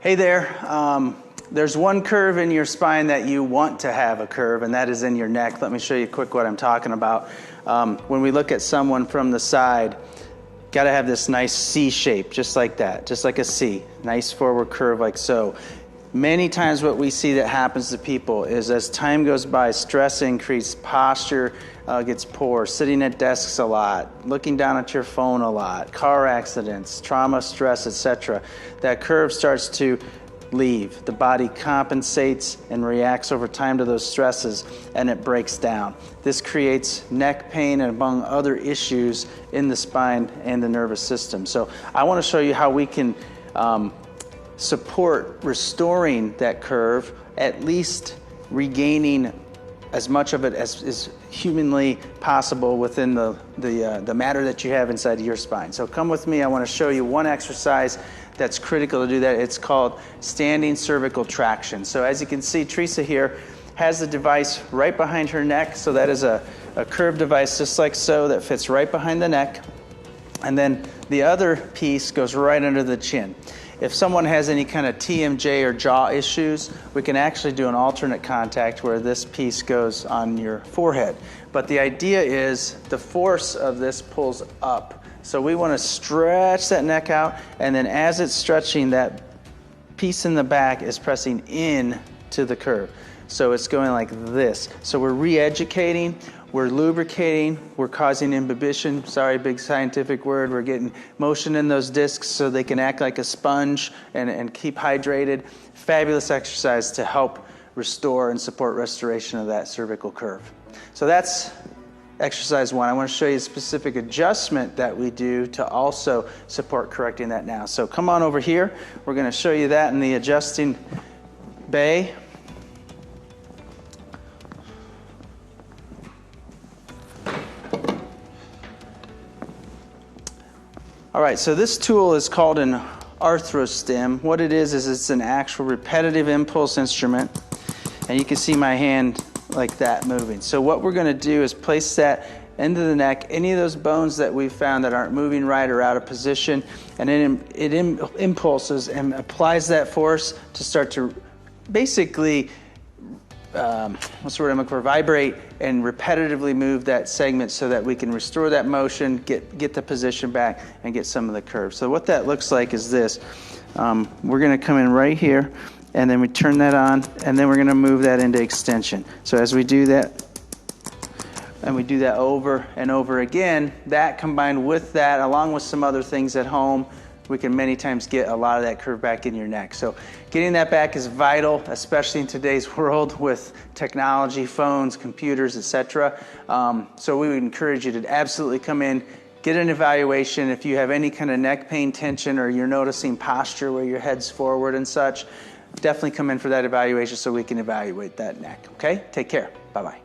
Hey there. There's one curve in your spine that you want to have a curve, and that is in your neck. Let me show you quick what I'm talking about. When we look at someone from the side, got to have this nice C shape, just like that, just like a C. Nice forward curve like so. Many times what we see that happens to people is as time goes by, stress increases, posture gets poor, sitting at desks a lot, looking down at your phone a lot, car accidents, trauma, stress, etc. That curve starts to leave. The body compensates and reacts over time to those stresses, and it breaks down. This creates neck pain and among other issues in the spine and the nervous system. So I want to show you how we can support restoring that curve, at least regaining as much of it as is humanly possible within the matter that you have inside of your spine. So come with me. I want to show you one exercise that's critical to do that. It's called standing cervical traction. So as you can see, Teresa here has the device right behind her neck. So that is a curved device just like so that fits right behind the neck. And then the other piece goes right under the chin. If someone has any kind of TMJ or jaw issues, we can actually do an alternate contact where this piece goes on your forehead. But the idea is the force of this pulls up. So we want to stretch that neck out, and then as it's stretching, that piece in the back is pressing in to the curve. So it's going like this. So we're re-educating, we're lubricating, we're causing imbibition. Sorry, big scientific word. We're getting motion in those discs so they can act like a sponge and keep hydrated. Fabulous exercise to help restore and support restoration of that cervical curve. So that's exercise one. I want to show you a specific adjustment that we do to also support correcting that now. So come on over here. We're going to show you that in the adjusting bay. All right, so this tool is called an arthrostim. What it is it's an actual repetitive impulse instrument, and you can see my hand like that moving. So what we're going to do is place that into the neck, any of those bones that we've found that aren't moving right or out of position, and it impulses and applies that force to start to basically what's the word I'm looking for? Vibrate and repetitively move that segment so that we can restore that motion, get the position back, and get some of the curve. So what that looks like is this. We're going to come in right here, and then we turn that on, and then we're going to move that into extension. So as we do that, and we do that over and over again, that combined with that, along with some other things at home, we can many times get a lot of that curve back in your neck. So getting that back is vital, especially in today's world with technology, phones, computers, etc. So we would encourage you to absolutely come in, get an evaluation. If you have any kind of neck pain, tension, or you're noticing posture where your head's forward and such, definitely come in for that evaluation so we can evaluate that neck. Okay? Take care. Bye-bye.